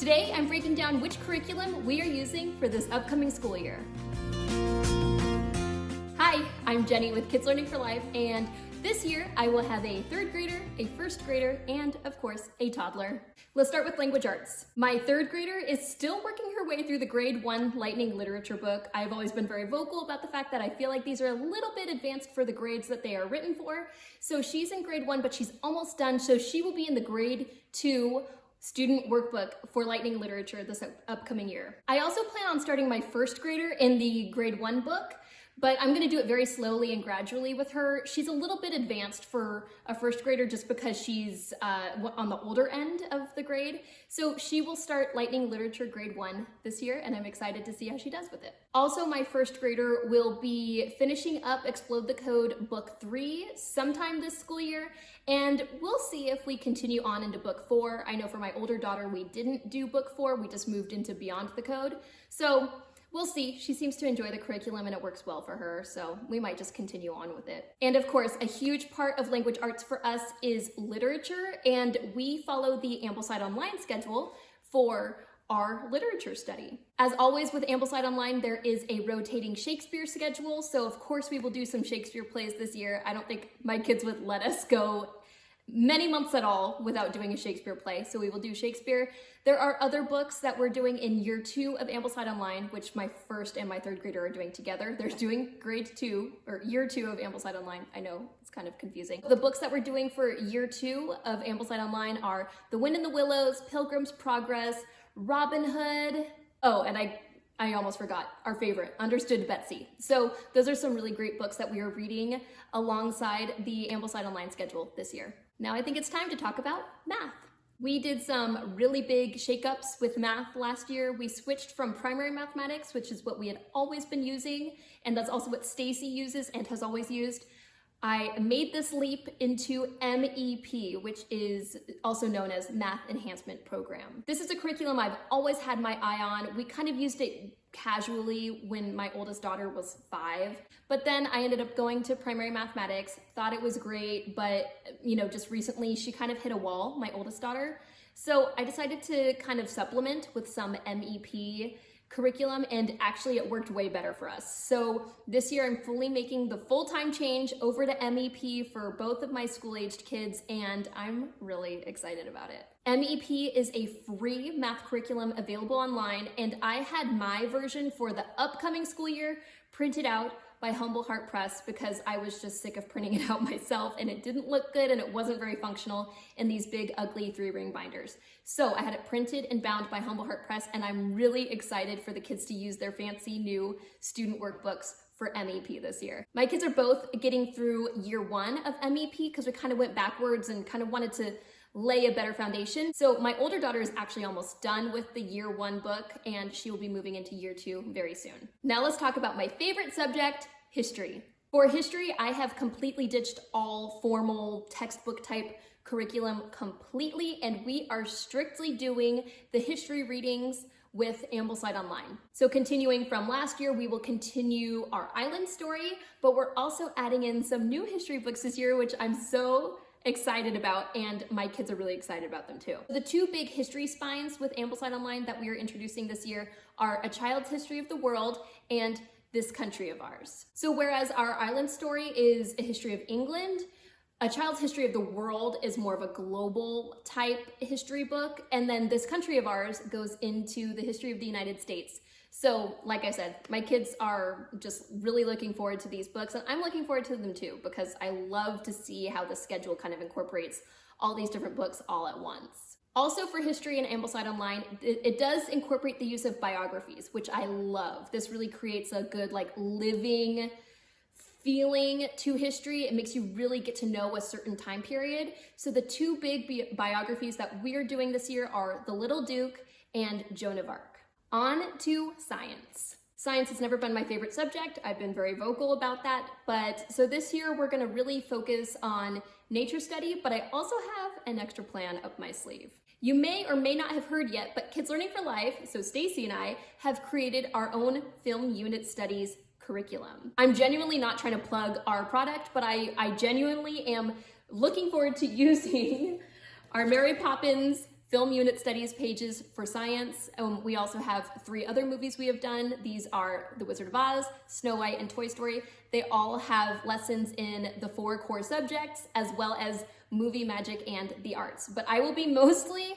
Today, I'm breaking down which curriculum we are using for this upcoming school year. Hi, I'm Jenny with Kids Learning for Life, and this year I will have a third grader, a first grader, and of course, a toddler. Let's start with language arts. My third grader is still working her way through the grade 1 Lightning literature book. I've always been very vocal about the fact that I feel like these are a little bit advanced for the grades that they are written for. So she's in grade 1, but she's almost done. So she will be in the grade 2 student workbook for Lightning literature this upcoming year. I also plan on starting my first grader in the grade 1 book, but I'm gonna do it very slowly and gradually with her. She's a little bit advanced for a first grader just because she's on the older end of the grade. So she will start Lightning literature grade 1 this year, and I'm excited to see how she does with it. Also, my first grader will be finishing up Explode the Code book 3 sometime this school year, and we'll see if we continue on into book 4. I know for my older daughter, we didn't do book 4, we just moved into Beyond the Code. So we'll see. She seems to enjoy the curriculum and it works well for her, so we might just continue on with it. And of course, a huge part of language arts for us is literature, and we follow the Ambleside Online schedule for our literature study. As always with Ambleside Online, there is a rotating Shakespeare schedule, so of course we will do some Shakespeare plays this year. I don't think my kids would let us go many months at all without doing a Shakespeare play, so we will do Shakespeare. There are other books that we're doing in year 2 of Ambleside Online, which my first and my third grader are doing together. They're doing grade 2, or year 2 of Ambleside Online. I know, it's kind of confusing. The books that we're doing for year 2 of Ambleside Online are The Wind in the Willows, Pilgrim's Progress, Robin Hood, oh, and I almost forgot, our favorite, Understood Betsy. So those are some really great books that we are reading alongside the Ambleside Online schedule this year. Now I think it's time to talk about math. We did some really big shakeups with math last year. We switched from primary mathematics, which is what we had always been using, and that's also what Stacey uses and has always used. I made this leap into MEP, which is also known as Math Enhancement Program. This is a curriculum I've always had my eye on. We kind of used it casually when my oldest daughter was 5, but then I ended up going to primary mathematics, thought it was great, but just recently she kind of hit a wall, my oldest daughter. So I decided to kind of supplement with some MEP curriculum, and actually it worked way better for us. So this year I'm fully making the full-time change over to MEP for both of my school-aged kids, and I'm really excited about it. MEP is a free math curriculum available online, and I had my version for the upcoming school year printed out by Humble Heart Press because I was just sick of printing it out myself, and it didn't look good and it wasn't very functional in these big ugly 3-ring binders. So I had it printed and bound by Humble Heart Press, and I'm really excited for the kids to use their fancy new student workbooks for MEP this year. My kids are both getting through year 1 of MEP because we kind of went backwards and kind of wanted to lay a better foundation. So my older daughter is actually almost done with the year 1 book, and she will be moving into year 2 very soon. Now let's talk about my favorite subject, history. For history, I have completely ditched all formal textbook type curriculum completely, and we are strictly doing the history readings with Ambleside Online. So continuing from last year, we will continue our island story, but we're also adding in some new history books this year, which I'm so excited about, and my kids are really excited about them too. The 2 big history spines with Ambleside Online that we are introducing this year are A Child's History of the World and This Country of Ours. So whereas our island story is a history of England, A Child's History of the World is more of a global type history book, and then This Country of Ours goes into the history of the United States. So, like I said, my kids are just really looking forward to these books, and I'm looking forward to them too, because I love to see how the schedule kind of incorporates all these different books all at once. Also for history and Ambleside Online, it does incorporate the use of biographies, which I love. This really creates a good, living feeling to history. It makes you really get to know a certain time period. So the 2 big biographies that we're doing this year are The Little Duke and Joan of Arc. On to science. Science has never been my favorite subject. I've been very vocal about that, but so this year we're gonna really focus on nature study, but I also have an extra plan up my sleeve. You may or may not have heard yet, but Kids Learning for Life, so Stacey and I, have created our own film unit studies curriculum. I'm genuinely not trying to plug our product, but I genuinely am looking forward to using our Mary Poppins film unit studies pages for science. We also have 3 other movies we have done. These are The Wizard of Oz, Snow White, and Toy Story. They all have lessons in the 4 core subjects, as well as movie magic and the arts. But I will be mostly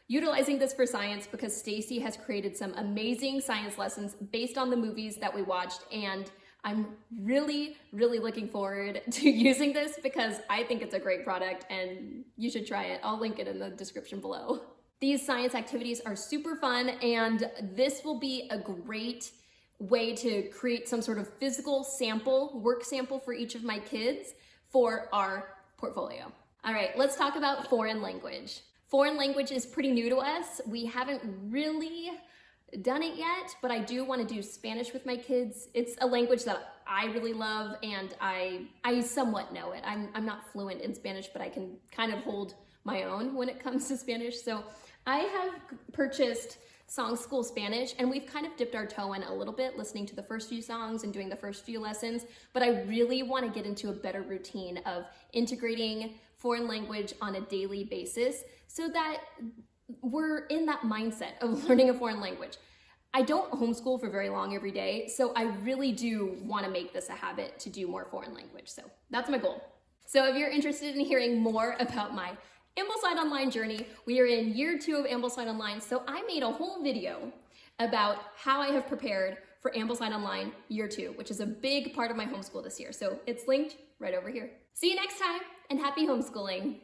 utilizing this for science because Stacey has created some amazing science lessons based on the movies that we watched, and I'm really, really looking forward to using this because I think it's a great product and you should try it. I'll link it in the description below. These science activities are super fun, and this will be a great way to create some sort of physical sample, work sample for each of my kids for our portfolio. All right, let's talk about foreign language. Foreign language is pretty new to us. We haven't really done it yet, but I do want to do Spanish with my kids. It's a language that I really love, and I somewhat know it. I'm not fluent in Spanish, but I can kind of hold my own when it comes to Spanish. So I have purchased Song School Spanish, and we've kind of dipped our toe in a little bit, listening to the first few songs and doing the first few lessons, but I really want to get into a better routine of integrating foreign language on a daily basis so that we're in that mindset of learning a foreign language. I don't homeschool for very long every day, so I really do want to make this a habit to do more foreign language. So that's my goal. So if you're interested in hearing more about my Ambleside Online journey, we are in year 2 of Ambleside Online, so I made a whole video about how I have prepared for Ambleside Online year 2, which is a big part of my homeschool this year. So it's linked right over here. See you next time, and happy homeschooling.